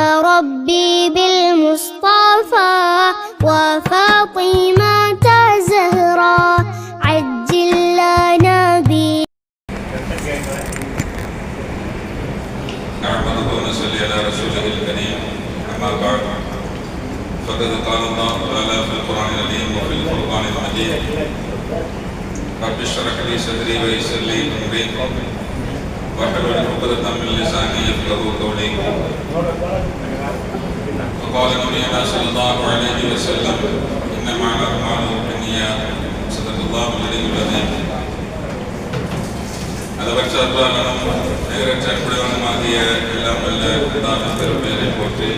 ربي بالمصطفى وفاطمة زهراء عجل لنا بي. نحمده ونصلي على رسوله الكريم. أما بعد فقد قال الله تعالى في القرآن العظيم وفي الفرقان المجيد رب اشرح لي صدري ويسر لي أمري واحلل عقدة من لساني يفقهوا قولي. وقال نبينا صلى الله عليه وسلم إنما الأعمال بالنيات. صدق الله العلي العظيم. அளவற்ற அருளாளனும் நிகரற்ற அன்புடையவனுமாகிய எல்லாம் வல்ல அல்லாஹ்வின் பெருமையை போற்றி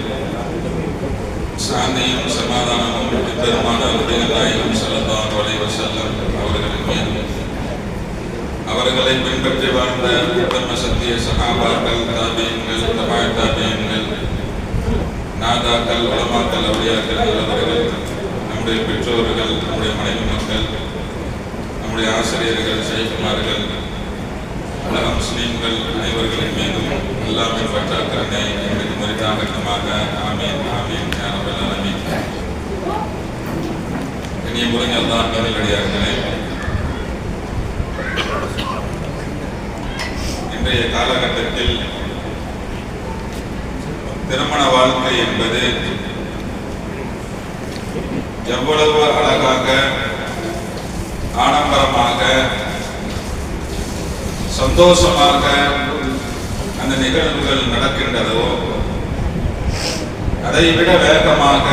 சாந்தியும் சமாதானமும் பெருமான நபிகள் நாயகம் ஸல்லல்லாஹு அலைஹி வஸல்லம் அவர்களின் மீது அவர்களை பின்பற்றி வாழ்ந்த உத்தம சத்திய சஹாபாக்கள், தாபீன்கள், தபா தாபீன்கள், நாதாக்கள், உலமாக்கள், அவுலியாக்கள், நல்லவர்கள், நம்முடைய பெற்றோர்கள், நம்முடைய மனைவி மக்கள், நம்முடைய ஆசிரியர்கள், ஷைഖுமார்கள், உலக முஸ்லீம்கள் அனைவர்களின் மீதும் அல்லாஹ்வின் பற்றாக்கரணை எங்களுக்கு முறித்தாகட்டமாக ஆமீன் ஆமீன் யா ரப்பல் ஆலமீன். இனிய முறைங்க அல்லாஹ் நல்லடியார்களே, இன்றைய காலகட்டத்தில் திருமண வாழ்க்கை என்பது எவ்வளவு அழகாக, ஆடம்பரமாக, சந்தோஷமாக அந்த நிகழ்வுகள் நடக்கின்றதோ அதைவிட வேகமாக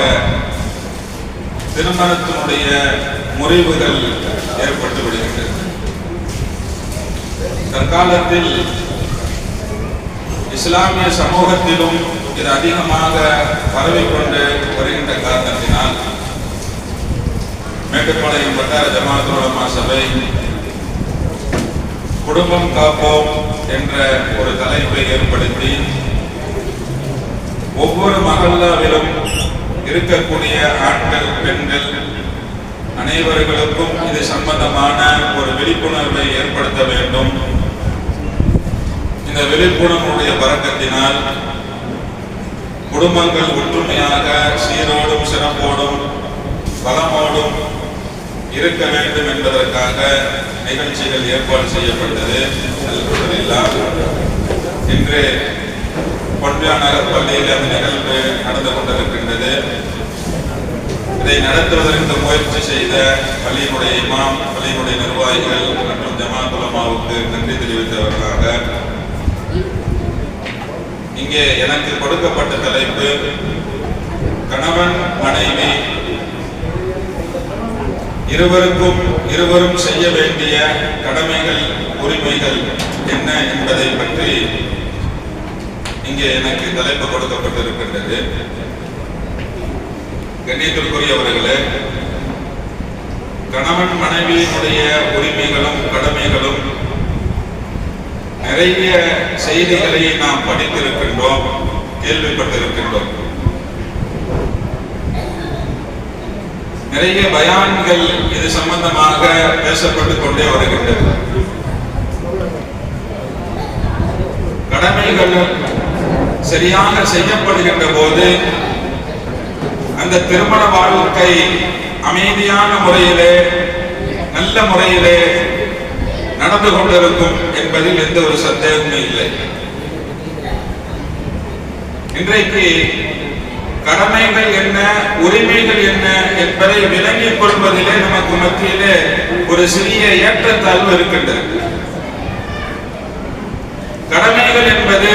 திருமணத்தினுடைய முறிவுகள் ஏற்பட்டு விடுகின்றன. தற்காலத்தில் இஸ்லாமிய சமூகத்திலும் இது அதிகமாக பரவிக்கொண்டு வருகின்ற காரணத்தினால் மேட்டுப்பாளையம் வட்டார ஜமாஅத் உலமா சபை குடும்பம் காப்போம் என்ற ஒரு தலைப்பை ஏற்படுத்தி ஒவ்வொரு மஹல்லாவிலும் இருக்கக்கூடிய ஆண்கள், பெண்கள் அனைவர்களுக்கும் இது சம்பந்தமான ஒரு விழிப்புணர்வை ஏற்படுத்த வேண்டும். இந்த விழிப்புணர்வுடைய பரக்கத்தினால் குடும்பங்கள் ஒற்றுமையாக சீரோடும் சிறப்போடும் வளமோடும் இருக்க வேண்டும் என்பதற்காக நிகழ்ச்சிகள் ஏற்பாடு செய்யப்பட்டது. அல்ஹம்துலில்லாஹ். இன்று பொன்விழா நகர் பள்ளியில் அந்த நிகழ்வு நடந்து கொண்டிருக்கின்றது. இதை நடத்துவதற்கு முயற்சி செய்த பள்ளியினுடைய இமாம், பள்ளியினுடைய நிர்வாகிகள் மற்றும் ஜமாஅத் உலமாவுக்கு நன்றி தெரிவித்தவர்களாக இங்கே எனக்கு கொடுக்கப்பட்ட தலைப்பு கணவன் மனைவி இருவரும் செய்ய வேண்டிய கடமைகள், உரிமைகள் என்ன என்பதை பற்றி இங்கே எனக்கு தலைப்பு கொடுக்கப்பட்டிருக்கின்றது. கண்ணியத்திற்குரியவர்களே, கணவன் மனைவியினுடைய உரிமைகளும் கடமைகளும் நிறைய செய்திகளை நாம் படித்திருக்கின்றோம், கேள்விப்பட்டிருக்கின்றோம். நிறைய பயான்கள் இது சம்பந்தமாக பேசப்பட்டுக் கொண்டே வருகின்றது. கடமைகள் சரியாக செய்யப்படுகின்ற போது அந்த திருமண வாழ்க்கை அமைதியான முறையிலே, நல்ல முறையிலே நடந்து கொண்டிருக்கும் என்பதில் எந்த ஒரு சந்தேகமும் இல்லை. இன்றைக்கு கடமைகள் என்ன, உரிமைகள் என்ன என்பதை விளங்கிக் கொள்வதிலே நமக்கு மத்தியிலே ஒரு சிறிய ஏற்றத்தாழ்வு இருக்கின்றது. கடமைகள் என்பது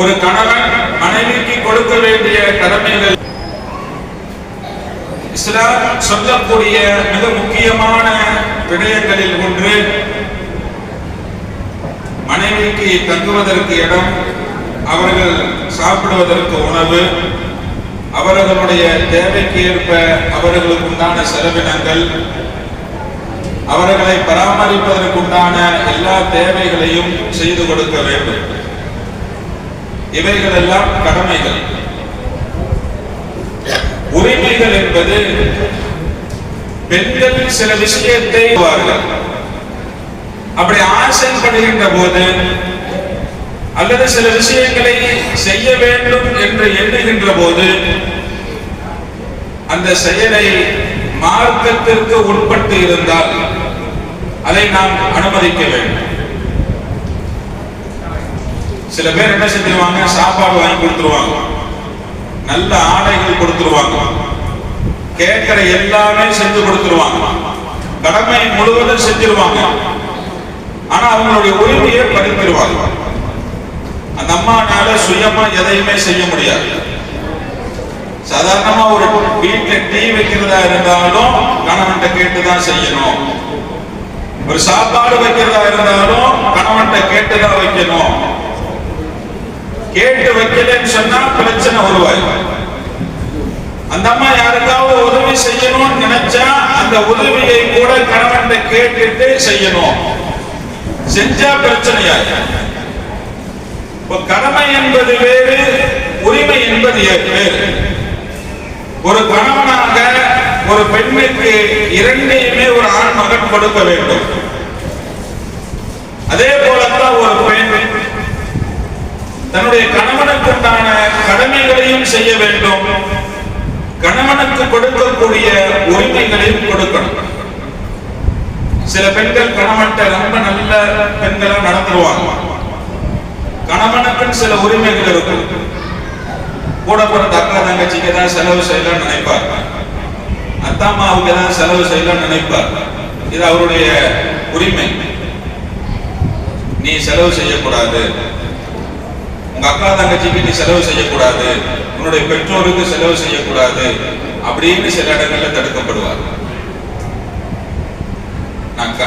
ஒரு கணவன் மனைவிக்கு கொடுக்க வேண்டிய கடமைகள். இஸ்லாம் சொல்லக்கூடிய மிக முக்கியமான விடயங்களில் ஒன்று மனைவிக்கு தங்குவதற்கு இடம், அவர்கள் சாப்பிடுவதற்கு உணவு, அவர்களுடைய தேவைக்கு ஏற்ப அவர்களுக்கு உண்டான செலவினங்கள், அவர்களை பராமரிப்பதற்குண்டான எல்லா தேவைகளையும் செய்து கொடுக்க வேண்டும். இவைகள் எல்லாம் கடமைகள். உரிமைகள் என்பது பெண்கள் சில விஷயத்தை அப்படி ஆசைப்படுகின்ற போது அல்லது சில விஷயங்களை செய்ய வேண்டும் போது அந்த செயலை மார்க்கத்திற்கு உட்பட்டு இருந்தால் அதை நாம் அனுமதிக்க வேண்டும். சில பேர் என்ன செஞ்சிருவாங்க, சாப்பாடு வாங்கி கொடுத்துருவாங்க, நல்ல ஆடைகள் கொடுத்துருவாங்க, கேட்கிற எல்லாமே செஞ்சு கொடுத்துருவாங்க, கடமை முழுவதும் செஞ்சிருவாங்க. ஆனா அவங்களுடைய உரிமையை பறித்திருவாங்க. அந்த அம்மானால சுயமா எதையுமே செய்ய முடியாது. சாதாரணமா ஒரு வீட்டுல டீ வைக்கிறதா இருந்தாலும் கணவன்கிட்ட கேட்டுதான் செய்யணும். ஒரு சாப்பாடு வைக்கிறதா இருந்தாலும் கணவன்கிட்ட கேட்டுதான் வைக்கணும். கேட்டு வைக்கலன்னு சொன்னா பிரச்சனை உருவாகும். அந்த அம்மா யாருக்காவது உதவி செய்யணும்னு நினைச்சா அந்த உதவியை கூட கணவன்கிட்ட கேட்டுட்டு செய்யணும். செஞ்சா பிரச்சனையாகும். கடமை என்பது வேறு, உரிமை என்பது வேறு. ஒரு கணவனாக ஒரு பெண்ணுக்கு இரண்டையுமே ஒரு ஆண் மகன் கொடுக்க வேண்டும். அதே போலத்தான் ஒரு பெண் தன்னுடைய கணவனுக்குண்டான கடமைகளையும் செய்ய வேண்டும், கணவனுக்கு கொடுக்கக்கூடிய உரிமைகளையும் கொடுக்கணும். சில பெண்கள் கணவன்கிட்ட ரொம்ப நல்ல பெண்களா நடந்துருவாங்க. கணவனுக்குன்னு சில உரிமைகள் இருக்கும். கூட பிறந்த அக்கா தங்கச்சிக்கு ஏதாவது செலவு செய்யலாம்னு நினைப்பார், அத்தாமாவுக்கு ஏதாவது செலவு செய்யலாம்னு நினைப்பார். இது அவருடைய உரிமை. நீ செலவு செய்யக்கூடாது, உங்க அக்கா தங்கச்சிக்கு நீ செலவு செய்யக்கூடாது, உன்னுடைய பெற்றோருக்கு செலவு செய்யக்கூடாது அப்படின்னு சில இடங்கள்ல தடுக்கப்படுவார். நான்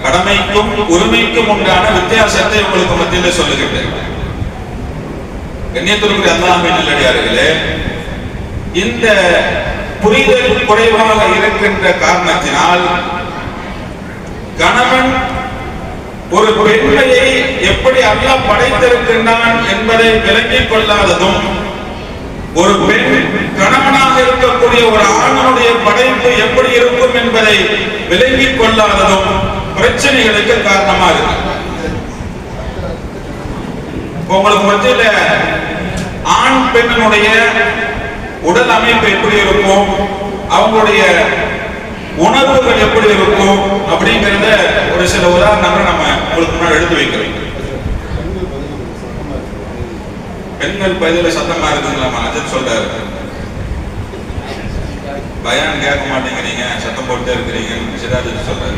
கடமைக்கும் உரிமைக்கும் உண்டான வித்தியாசத்தை உங்களுக்கு மத்தியில் சொல்லுகின்றேன். கண்ணியத்திற்குரிய அல்லாஹ்வின் நல்லடியார்களே, இந்த புரிதல் குறைவாக இருக்கின்ற காரணத்தினால் கணவன் ஒரு பெண்மையை எப்படி அல்லாஹ் படைத்திருக்கின்றான் என்பதை விளங்கிக் கொள்ளாததும், ஒரு பெண் கணவனாக இருக்கக்கூடிய ஒரு ஆணுடைய படைப்பு எப்படி இருக்கும் என்பதை விளங்கிக் கொள்ளாததும் பிரச்சனைகளுக்கு காரணமா இருக்கு. உங்களுக்கு மத்தியில ஆண் பெண்ணுடைய உடல் அமைப்பு எப்படி இருக்கும், அவங்களுடைய உணர்வுகள் எப்படி இருக்கும் அப்படிங்கிறத ஒரு சில உதாரணங்கள் நம்ம உங்களுக்கு முன்னாடி எடுத்து வைக்கிறோம். பெண்கள் பதில சத்தமா இருக்குங்களாமா, அஜத் சொல்றாரு. பயான் கேட்க மாட்டேங்கிறீங்க, சத்தம் போட்டே இருக்கிறீங்க சிராஜ் சொல்றாரு.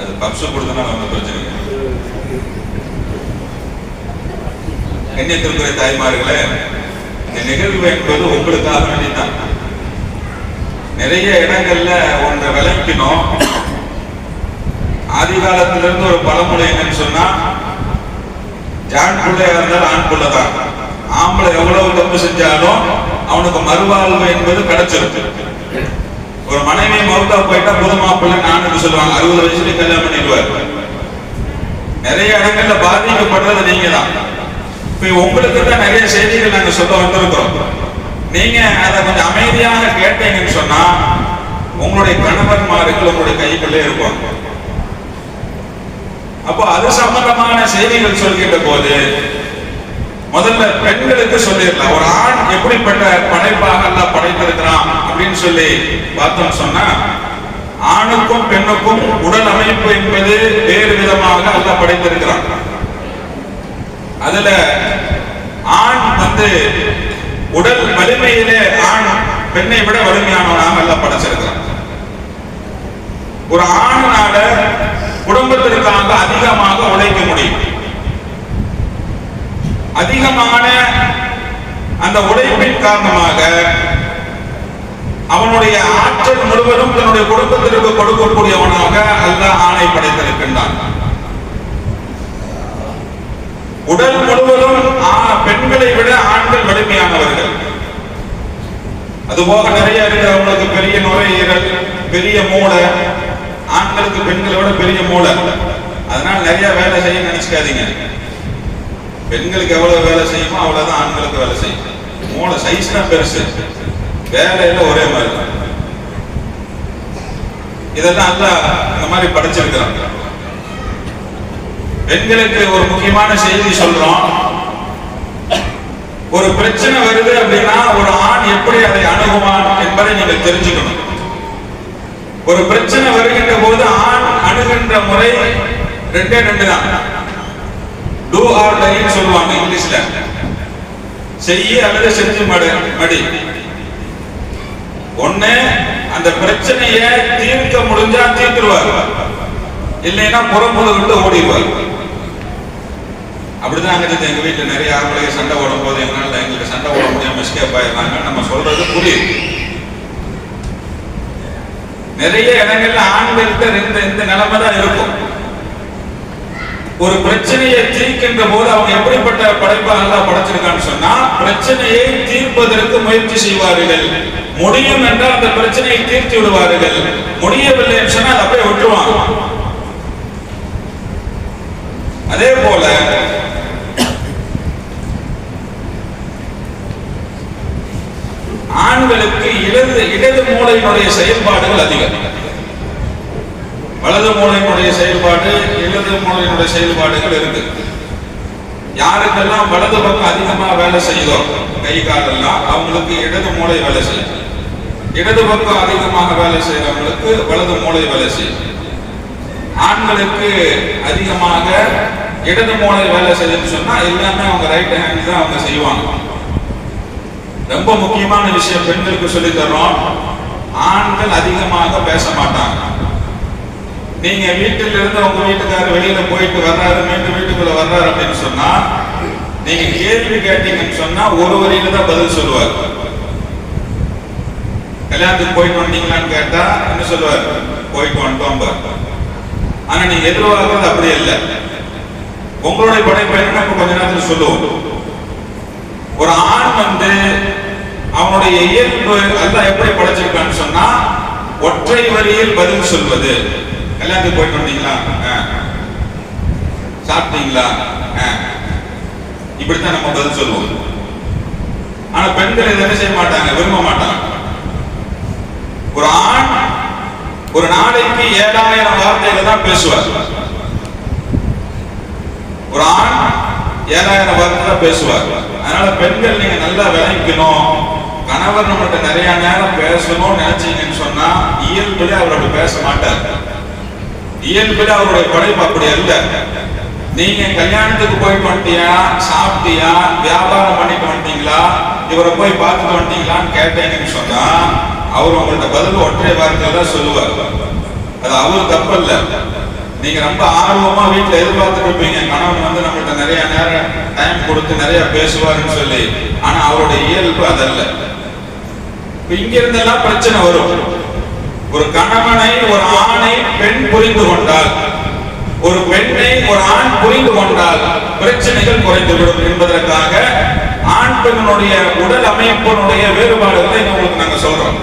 அது பப்ஸ் கொடுத்தனா நம்ம பிரச்சனை. கண்ணியத்திற்குரிய தாய்மார்களே, இந்த நிகழ்வு என்பது உங்களுக்காக வேண்டிதான். நிறைய இடங்கள்ல ஒன்றை விளக்கணும். ஆதி காலத்திலிருந்து ஒரு பழமொழி என்னன்னு சொன்னா, ஆண் பிள்ளையா இருந்தாலும் ஆண் பிள்ளைதான், ஆம்பளை எவ்வளவு தப்பு செஞ்சாலும் அவனுக்கு மறுவாழ்வு என்பது கிடைச்சிருக்கு. ஒரு மனைவி மௌத்தா போயிட்டா புது மாப்பிள்ளை நானுக்கு சொல்லுவாங்க, 60 வயசுல கல்யாணம் பண்ணிடுவார். நிறைய இடங்கள்ல பாதிக்கப்படுறது நீங்க தான். இப்ப உங்களுக்கு தான் நிறைய செய்திகள் நாங்க சொல்ல வந்திருக்கிறோம். நீங்க அதை கொஞ்சம் அமைதியாக கேட்டீங்கன்னு சொன்னா உங்களுடைய கணவன்மார்கள் உங்களுடைய கைக்குள்ளே இருப்பாங்க. அப்போ அது சம்பந்தமான செய்திகள் சொல்கின்ற போது முதல்ல பெண்களுக்கு சொல்லிடலாம், ஒரு ஆண் எப்படிப்பட்ட படைப்பாக எல்லாம் படைத்திருக்கிறான் அப்படின்னு சொல்லி பார்த்தோம் சொன்னா, ஆணுக்கும் பெண்ணுக்கும் உடல் அமைப்பு என்பது வேறு விதமாக எல்லாம் படைத்திருக்கிறான். அதுல ஆண் உடல் வலிமையிலே ஆண் பெண்ணை விட வலிமையானவனாக எல்லாம் படைச்சிருக்கிறான். ஒரு ஆணுனால குடும்பத்திற்காக அதிகமாக உழைக்க முடியும். அதிகமான அந்த உழைப்பின் காரணமாக அவனுடைய ஆற்றல் முழுவதும் தன்னுடைய குடும்பத்திற்கு கொடுக்கக்கூடியவனாக அல்லாஹ் ஆணை படைத்திருக்கின்றான். உடல் முழுவதும் பெண்களை விட ஆண்கள் வலிமையானவர்கள். அதுபோக நிறைய இருக்கிறவங்களுக்கு பெரிய நுரையீரல், பெரிய மூளை, ஆண்களுக்கு பெண்களை விட பெரிய மூளை. அதனால நிறைய வேலை செய்ய நினைச்சுக்காதீங்க. பெண்களுக்கு எவ்வளவு வேலை செய்யுமோ அவ்வளவுதான் ஆண்களுக்கு வேலை செய்யும். மூளை சைஸ் தான் பெருசு, வேலையில ஒரே மாதிரி. இதெல்லாம் அல்லாஹ் இந்த மாதிரி படைச்சிருக்கிறாங்க. பெண்களுக்கு ஒரு முக்கியமான செய்தி சொல்றோம். ஒரு பிரச்சனை வருது அப்படின்னா ஒரு ஆண் எப்படி அதை அணுகுவான் என்பதை நீங்கள் தெரிஞ்சுக்கணும். ஒரு பிரச்சனை வருகின்ற போது ஆண் அணுகின்ற முறை ரெண்டே தான். டூ ஆர் டைன்னு சொல்லுவாங்க இங்கிலீஷ்ல. செய்ய அல்லது செஞ்சு மடி. ஒண்ணு அந்த பிரச்சனையை தீர்க்க முடிஞ்சா தீர்த்துருவார், இல்லைன்னா புறம்புல விட்டு ஓடிடுவார். அப்படிதான் அங்க எங்க வீட்டுல நிறைய ஆம்பளை சண்டை ஓடும் போது எங்களுக்கு சண்டை ஓட முடியாம எஸ்கேப் ஆயிடுறாங்க. நம்ம சொல்றது புரியுது. நிறைய இடங்கள்ல ஆண்கள்கிட்ட இந்த நிலைமை தான் இருக்கும். ஒரு பிரச்சனையை தீர்க்கின்ற போது அவங்க எப்படிப்பட்ட படைப்பாக படைச்சிருக்கான்னு சொன்னா, பிரச்சனையை தீர்ப்பதற்கு முயற்சி செய்வார்கள். முடியும் என்றால் அந்த பிரச்சனையை தீர்த்து விடுவார்கள். முடியவில்லை என்று சொன்னா அதை அப்படியே விட்டுருவாங்க. அதே போல ஆண்களுக்கு இடது மூளையினுடைய செயல்பாடுகள் அதிகம். வலது மூளையினுடைய செயல்பாடு, இடது மூளையினுடைய செயல்பாடுகள் இருக்கு. யாருக்கெல்லாம் வலது பக்கம் அதிகமா வேலை செய்யுதோ கை காலெல்லாம், அவங்களுக்கு இடது மூளை வேலை செய்யும். இடது பக்கம் அதிகமாக வேலை செய்யறவங்களுக்கு வலது மூளை வேலை செய்யும். ஆண்களுக்கு அதிகமாக இடது மூளை வேலை செய்யுன்னு சொன்னா எல்லாமே அவங்க ரைட் ஹேண்ட் தான் அவங்க செய்வாங்க. ரொம்ப முக்கியமான விஷயம் பெண்களுக்கு சொல்லி தர்றோம். ஆண்கள் அதிகமாக பேச மாட்டாங்க. நீங்க வீட்டில இருந்து உங்க வீட்டுக்காரர் வெளியில போயிட்டு வர்றாரு, மீண்டும் வீட்டுக்குள்ள வர்றாரு அப்படின்னு சொன்னா, நீங்க கேள்வி கேட்டீங்கன்னு சொன்னா ஒரு வரியில தான் பதில் சொல்லுவார். கல்யாணத்துக்கு போயிட்டு வந்தீங்களான்னு கேட்டா என்ன சொல்லுவார்? போயிட்டு வந்துட்டோம். ஆனா நீங்க எதிர்பார்க்கறது அப்படியே இல்லை. உங்களுடைய படைப்பு என்ன கொஞ்ச நேரத்தில் சொல்லுவோம். ஒரு ஆண் அவனுடைய இயல்பு அல்லாஹ் எப்படி படைச்சிருக்கான்னு சொன்னா, ஒற்றை வரியில் பதில் சொல்வது. கல்யாணத்துக்கு போயிட்டு வந்தீங்களா, சாப்பிட்டீங்களா, இப்படித்தான் நம்ம பதில் சொல்லுவோம். ஆனா பெண்கள் இதை செய்ய மாட்டாங்க, விரும்ப மாட்டாங்க. ஒரு ஆண் ஒரு நாளைக்கு 7000 வார்த்தைகள் தான் பேசுவார். ஒரு ஆண் 7000 வார்த்தை தான் பேசுவார். அதனால பெண்கள் நீங்க நல்லா விளைவிக்கணும். கணவர் நம்மகிட்ட நிறைய நேரம் பேசணும்னு நினைச்சீங்கன்னு சொன்னா இயல்புல அவர் அப்படி பேச மாட்டார். இயல்புல அவருடைய படைப்பு அப்படி அல்ல. நீங்க கல்யாணத்துக்கு போயிட்டு வந்துட்டியா, சாப்பிட்டியா, வியாபாரம் பண்ணிட்டு வந்துட்டீங்களா, இவரை போய் பார்த்துட்டு வந்துட்டீங்களான்னு கேட்டீங்கன்னு சொன்னா அவர் உங்கள்ட்ட பதில் ஒற்றை வார்த்தையில தான் சொல்லுவார். அது அவரு தப்பு இல்ல. நீங்க ரொம்ப ஆர்வமா வீட்டுல எதிர்பார்த்துட்டு இருப்பீங்க, கணவன் நம்மகிட்ட நிறைய நேரம் டைம் கொடுத்து நிறைய பேசுவாருன்னு சொல்லி. ஆனா அவருடைய இயல்பு அதல்ல. இங்க இருந்தெல்லாம் பிரச்சனை வரும். ஒரு கணவனை ஒரு ஆணை பெண் புரிந்து கொண்டால், ஒரு பெண்ணை ஒரு ஆண் புரிந்து கொண்டால் பிரச்சனைகள் குறைந்துவிடும் என்பதற்காக ஆண் பெண்ணுடைய உடல் அமைப்பினுடைய வேறுபாடுகளை உங்களுக்கு நாங்க சொல்றோம்.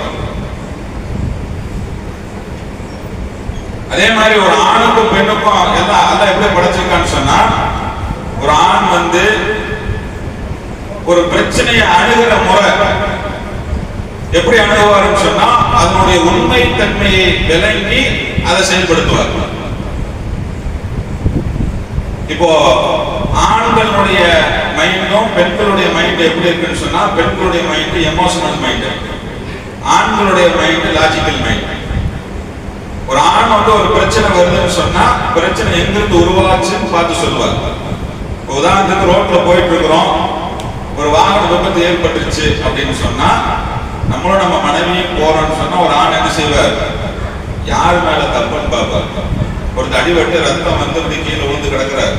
அதே மாதிரி ஒரு ஆணுக்கும் பெண்ணுக்கும் எல்லாம் எப்படி படைச்சிருக்கான்னு சொன்னா, ஒரு ஆண் ஒரு பிரச்சனையை அணுகிற முறை எப்படி அணுகுவாருன்னு சொன்னா, அதனுடைய உண்மை தன்மையை விளங்கி அதை செயல்படுத்துவார். இப்போ ஆண்களுடைய மைண்டும் பெண்களுடைய மைண்ட் எப்படி இருக்குன்னு சொன்னா, பெண்களுடைய மைண்ட் எமோஷனல் மைண்ட், ஆண்களுடைய மைண்ட் லாஜிக்கல் மைண்ட். ஒரு ஆண் ஒரு பிரச்சனை வருதுன்னு சொன்னா பிரச்சனை எங்கிருந்து உருவாச்சுன்னு பார்த்து சொல்லுவார். உதாரணத்துக்கு ரோட்ல போயிட்டு இருக்கிறோம், ஒரு வாகன விபத்து ஏற்பட்டுருச்சு அப்படின்னு சொன்னா, நம்மளும் நம்ம மனைவியும் போறோம்னு சொன்னா ஒரு ஆண் என்ன செய்வார்? யாரு மேல தப்புன்னு பார்ப்பார். ஒரு அடிபட்டு ரத்தம் கீழே விழுந்து கிடக்குறாரு.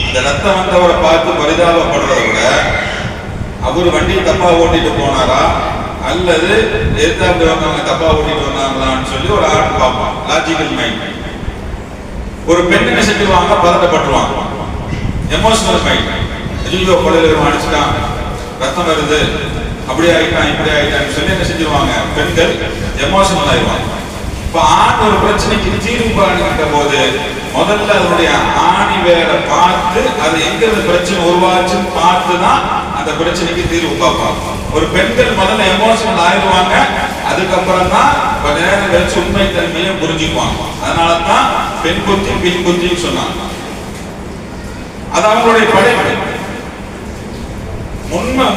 அந்த ரத்தம் வந்தவரை பார்த்து பரிதாபப்படுறத விட அவரு வண்டியை தப்பா ஓட்டிட்டு போனாரா அல்லது எதிர்த்தாந்து வந்தவங்க தப்பா ஓட்டிட்டு வந்தாங்களான்னு சொல்லி ஒரு ஆண் பார்ப்பான். Logical mind. ஒரு பெண் என்ன செஞ்சுருவாங்க? பதட்டப்பட்டுருவாங்க. Emotional mind. ஐயோ கொலையில அடிச்சுட்டான், ரத்தம் வருது, அப்படி ஆயிட்டான் இப்படி ஆயிட்டான்னு சொல்லி என்ன செஞ்சிருவாங்க? பெண்கள் எமோஷனல் ஆயிடுவாங்க. இப்ப ஆண் ஒரு பிரச்சனைக்கு தீர்வு காணுகின்ற போது முதல்ல அதனுடைய ஆணி வேற பார்த்து அது எங்க பிரச்சனை உருவாச்சுன்னு பார்த்துதான் அந்த பிரச்சனைக்கு தீர்வு பார்ப்பாங்க. ஒரு பெண்கள் முதல்ல எமோஷனல் ஆயிடுவாங்க, அதுக்கப்புறம் தான் கொஞ்ச நேரம் கழிச்சு உண்மை தன்மையை புரிஞ்சுக்குவாங்க. அதனாலதான் பெண் புத்தி பின் புத்தின்னு சொன்னாங்க. அது அவங்களுடைய படைப்பு.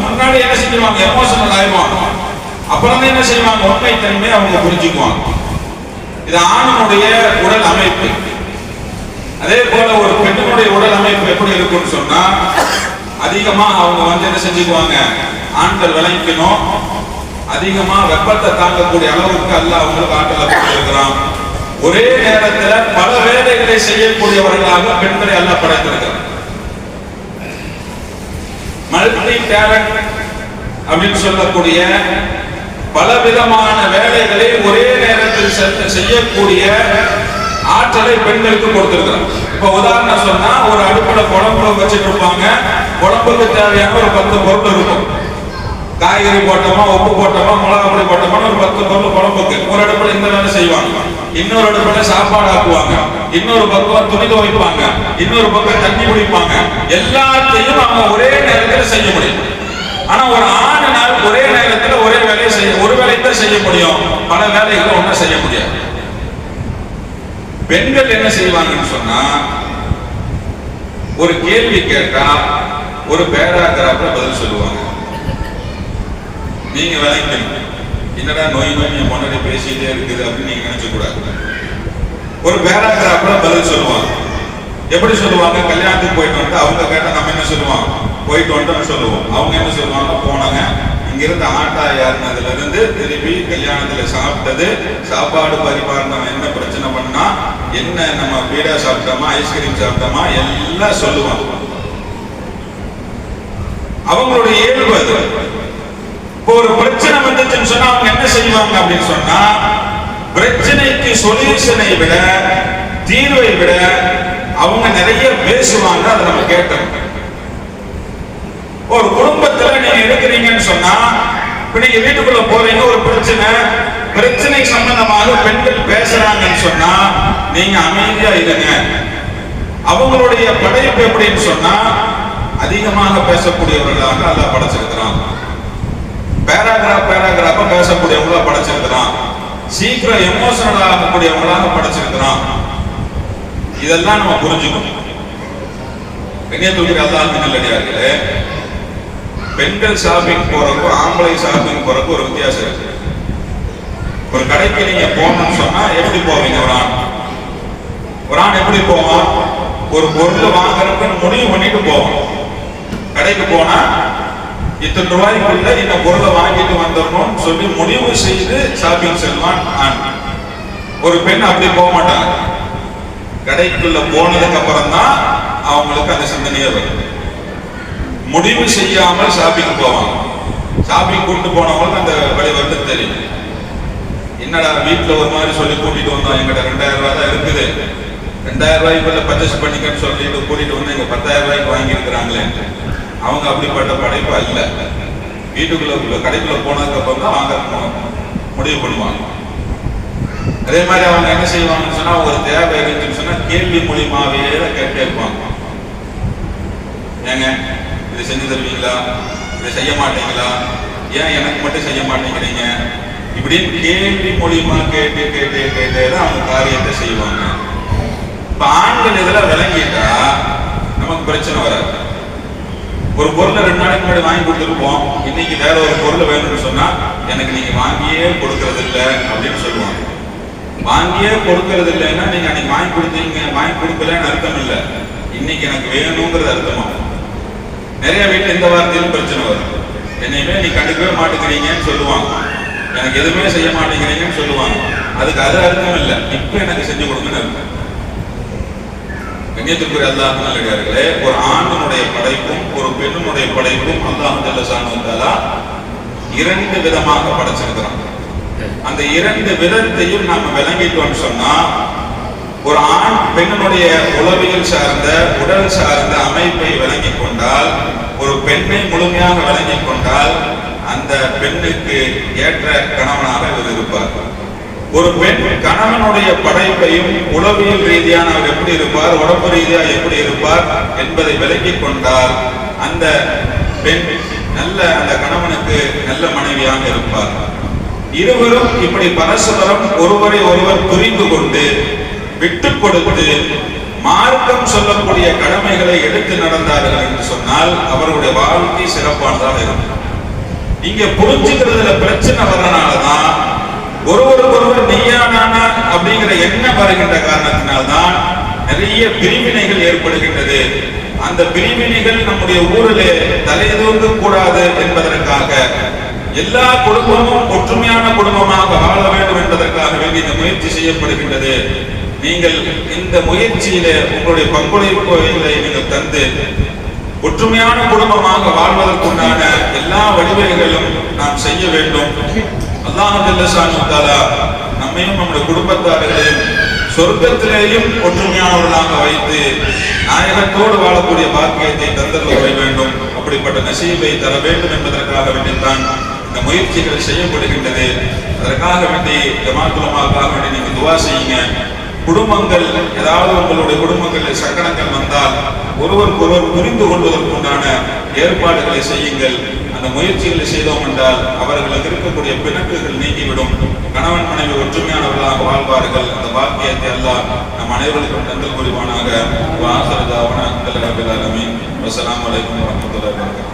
முன்னாடி என்ன செஞ்சுவாங்க, எமோஷனல் ஆயிடுவாங்க. அப்புறம் என்ன செய்வாங்க, உண்மை தன்மையை அவங்க புரிஞ்சுக்குவாங்க. இது ஆணுடைய உடல் அமைப்பு. அதே போல ஒரு பெண்ணுடைய உடல் அமைப்பு எப்படி இருக்கும்னு சொன்னா, அதிகமா அவங்க என்ன செஞ்சுக்குவாங்க, ஆண்கள் விளைக்கணும். அதிகமா வெப்பத்தை தாங்கக்கூடிய அளவுக்கு அல்ல அவங்களுக்கு ஆற்றலை படைத்திருக்கிறான். ஒரே நேரத்தில் பல வேலைகளை செய்யக்கூடியவர்களாக பெண்களை அல்ல படைத்திருக்கிறார். மல்டி டேலண்ட் அப்படின்னு சொல்லக்கூடிய பலவிதமான வேலைகளை ஒரே நேரத்தில் செய்யக்கூடிய ஆற்றலை பெண்களுக்கு கொடுத்திருக்கிறார். இப்ப உதாரணம் சொன்னா, ஒரு அடுப்புல குழம்பு வச்சுட்டு இருப்பாங்க. குழம்புக்கு தேவையான ஒரு 10 பொருள் இருக்கும். காய்கறி போட்டோமா, உப்பு போட்டோமா, மிளகா பொடி போட்டோமா, ஒரு 10 பொருள் குழம்புக்கு. ஒரு அடுப்புல இந்த வேலை செய்வாங்க, இன்னொரு அடுப்புல சாப்பாடு ஆக்குவாங்க, இன்னொரு பக்கம் துணி துவைப்பாங்க, இன்னொரு பக்கம் தண்ணி குடிப்பாங்க. எல்லாத்தையும் அவங்க ஒரே நேரத்தில் செய்ய முடியும். ஆனா ஒரு ஆணினால் ஒரே நேரத்தில் ஒரே வேலையை ஒரு வேலையை தான் செய்ய முடியும், பல வேலைகளை ஒன்றும் செய்ய முடியாது. பெண்கள் என்ன செய்வாங்கன்னு சொன்னா, ஒரு கேள்வி கேட்டா ஒரு பேராகிராஃப்ல பதில் சொல்லுவாங்க. நீங்க விளக்கணும், என்னடா நோய் முன்னாடி பேசிட்டே இருக்குது அப்படின்னு நீங்க நினைச்ச கூடாது. ஒரு பேராகிராஃப்ல பதில் சொல்லுவாங்க. எப்படி சொல்லுவாங்க, கல்யாணத்துக்கு போயிட்டு வந்து அவங்க கேட்டா நம்ம என்ன சொல்லுவோம், போயிட்டு வந்துட்டோம்னு சொல்லுவோம். அவங்க என்ன சொல்லுவாங்க, போனாங்க, இங்கிருந்து ஆட்டா ஏறினதுல இருந்து திருப்பி கல்யாணத்துல சாப்பிட்டது, சாப்பாடு பரிமாறினவன் என்ன பிரச்சனை பண்ணா, என்ன நம்ம பீடா சாப்பிட்டோமா, ஐஸ்கிரீம் சாப்பிட்டோமா, எல்லாம் சொல்லுவாங்க. அவங்களுடைய இயல்பு அது. இப்போ ஒரு பிரச்சனை வந்துச்சுன்னு சொன்னா அவங்க என்ன செய்வாங்க அப்படின்னு சொன்னா, பிரச்சனைக்கு சொல்யூஷனை விட, தீர்வை விட அவங்க நிறைய பேசுவாங்க. அதை நம்ம கேட்டோம். ஒரு குடும்பத்துல நீங்க இருக்கிறீங்கன்னு சொன்னா, இப்ப நீங்க வீட்டுக்குள்ள போறீங்க, ஒரு பிரச்சனை சம்பந்தமாக பெண்கள் பேசுறாங்கன்னு சொன்னா நீங்க அமைதியா இருங்க. அவங்களுடைய படைப்பு எப்படின்னு சொன்னா, அதிகமாக பேசக்கூடியவர்களாக அல்லாஹ் படைச்சிருக்கிறான். பேராகிராஃபா பேசக்கூடியவங்களா படைச்சிருக்கிறான். சீக்கிரம் எமோஷனல் ஆகக்கூடியவங்களாக படைச்சிருக்கிறான். இதெல்லாம் நம்ம புரிஞ்சுக்கணும். கண்ணியத்துக்குரிய அல்லாஹ்வின் நல்லடியார்களே, பெண்கள் ஷாப்பிங் போறதுக்கும் ஆம்பளை ஷாப்பிங் போறதுக்கும் ஒரு வித்தியாசம் இருக்கு. ஒரு கடைக்கு நீங்க போகணும்னு சொன்னா எப்படி போவீங்க? ஒரு ஆண் எப்படி போவான்? ஒரு பொருள் வாங்குறதுன்னு முடிவு பண்ணிட்டு போவான். கடைக்கு போனா இத்தனை ரூபாய்க்குள்ள இந்த பொருளை வாங்கிட்டு வந்துடணும்னு சொல்லி முடிவு செய்து ஷாப்பிங் செல்வான் ஆண். ஒரு பெண் அப்படி போக மாட்டாங்க. கடைக்குள்ள போனதுக்கு அப்புறம் தான் அவங்களுக்கு அந்த சிந்தனையே வரும். முடிவு செய்யாமல் ஷாப்பிங் போவாங்க. ஷாப்பிங் கூட்டு போனவங்களுக்கு அந்த வழி வந்து தெரியும். என்னடா வீட்டுல ஒரு மாதிரி சொல்லி கூட்டிட்டு வந்தோம், எங்கிட்ட 2000 ரூபாய் தான் இருக்குது, 2000 ரூபாய்க்குள்ள பர்ச்சேஸ் பண்ணிக்கன்னு சொல்லிட்டு கூட்டிட்டு வந்து எங்க 10,000 ரூபாய்க்கு வாங்கி இருக்கிறாங்களே. அவங்க அப்படிப்பட்ட படைப்பு அல்ல. வீட்டுக்குள்ள கடைக்குள்ள போனதுக்கு அப்புறம் தான் வாங்க முடிவு பண்ணுவாங்க. அதே மாதிரி அவங்க என்ன செய்வாங்கன்னு சொன்னா, ஒரு தேவை இருந்துச்சுன்னு சொன்னா கேள்வி மூலியமாவே கேட்டே இருப்பாங்க. ஏங்க இதை செஞ்சு தருவீங்களா, இதை செய்ய மாட்டீங்களா, ஏன் எனக்கு மட்டும் செய்ய மாட்டேங்கிறீங்க, இப்படின்னு கேள்வி மூலியமா கேட்டே தான் அவங்க காரியத்தை செய்வாங்க. இப்ப ஆண்கள் இதுல விளங்கிட்டா நமக்கு பிரச்சனை வராது. ஒரு பொருளை 2 நாளைக்கு முன்னாடி வாங்கி கொடுத்துருப்போம், இன்னைக்கு வேற ஒரு பொருள் வேணும்னு சொன்னா எனக்கு நீங்க வாங்கியே கொடுக்கறது இல்லை அப்படின்னு சொல்லுவாங்க. வாங்கியே கொடுக்கறது இல்லைன்னா நீங்க அன்னைக்கு வாங்கி கொடுத்தீங்க, வாங்கி கொடுக்கலன்னு அர்த்தம் இல்லை, இன்னைக்கு எனக்கு வேணுங்கிறது அர்த்தமா. நிறைய வீட்டுல இந்த வார்த்தையிலும் பிரச்சனை வரும். என்னையுமே நீ கண்டுக்கவே மாட்டேங்கிறீங்கன்னு சொல்லுவாங்க, எனக்கு எதுவுமே செய்ய மாட்டேங்கிறீங்கன்னு சொல்லுவாங்க. அதுக்கு அது அர்த்தம் இல்லை, இப்ப எனக்கு செஞ்சு கொடுங்கன்னு அர்த்தம். கண்ணியத்துக்குரிய அல்லாஹ் நல்லடியார்களே, ஒரு ஆணுடைய படைப்பும் ஒரு பெண்ணுடைய படைப்பும் அல்லாஹ் ஜல்ல ஷானஹு வ தஆலா 2 விதமாக படைச்சிருக்கிறான். அந்த 2 விதத்தையும் நாம விளங்கிட்டோம்னு சொன்னா, ஒரு ஆண் பெண்ணுடைய உளவியல் சார்ந்த உடல் சார்ந்த அமைப்பை விளங்கிக் கொண்டால், ஒரு பெண்ணை முழுமையாக விளங்கிக் கொண்டால் அந்த பெண்ணுக்கு ஏற்ற கணவனாக இவர் இருப்பார். ஒரு பெண் கணவனுடைய படைப்பையும் உளவியல் ரீதியான அவர் எப்படி இருப்பார், உடம்பு ரீதியாக எப்படி இருப்பார் என்பதை விளங்கிக் கொண்டால் அந்த பெண் நல்ல அந்த கணவனுக்கு நல்ல மனைவியாக இருப்பார். இருவரும் இப்படி பரஸ்பரம் ஒருவரை ஒருவர் புரிந்து கொண்டு விட்டு கொடுத்து மார்க்கம் சொல்லக்கூடிய கடமைகளை எடுத்து நடந்தார்கள் என்று சொன்னால் அவருடைய வாழ்க்கை சிறப்பானதாக இருக்கும். இங்க புரிஞ்சுக்கிறதுல பிரச்சனை வர்றதுனாலதான் ஒருவர் நீயா நானா அப்படிங்கிற எண்ணம் வருகின்ற காரணத்தினால்தான் நிறைய பிரிவினைகள் ஏற்படுகின்றது. அந்த பிரிவினைகள் நம்முடைய ஊரிலே தலைதூங்க கூடாது என்பதற்காக எல்லா குடும்பமும் ஒற்றுமையான குடும்பமாக வாழ வேண்டும் என்பதற்காக வேண்டி இந்த முயற்சி செய்யப்படுகின்றது. நீங்கள் இந்த முயற்சியிலே உங்களுடைய பங்களிப்புகளை நீங்கள் தந்து ஒற்றுமையான குடும்பமாக வாழ்வதற்குண்டான எல்லா வழிவகைகளும் நாம் செய்ய வேண்டும். அல்லாஹ் ஜல்ல ஷானஹு தஆலா நம்மையும் நம்முடைய குடும்பத்தார்களையும் சொர்க்கத்திலேயும் ஒற்றுமையானவர்களாக வைத்து நாயகத்தோடு வாழக்கூடிய பாக்கியத்தை தந்தருள வேண்டும். அப்படிப்பட்ட நசீபை தர வேண்டும் என்பதற்காக வேண்டித்தான் இந்த முயற்சிகள் செய்யப்படுகின்றது. அதற்காக வேண்டி ஜமாஅத்துல் உலமாவுக்காக வேண்டி நீங்க துஆ செய்யுங்க. குடும்பங்கள் ஏதாவது உங்களுடைய குடும்பங்களில் சங்கடங்கள் வந்தால் ஒருவருக்கொருவர் புரிந்து கொள்வதற்குண்டான ஏற்பாடுகளை செய்யுங்கள். அந்த முயற்சிகளை செய்தோம் என்றால் அவர்களுக்கு இருக்கக்கூடிய பிணக்குகள் நீங்கிவிடும். கணவன் மனைவி ஒற்றுமையானவர்களாக வாழ்வார்கள். அந்த பாக்கியத்தை அல்லாஹ் நம் அனைவருக்கும் தந்தல் புரிவானாக. வஆகிரு தஅவானா அல்ஹம்துலில்லாஹி ரப்பில் ஆலமீன். வஸ்ஸலாமு அலைக்கும் வரஹ்மத்துல்லாஹி வபரகாத்துஹு.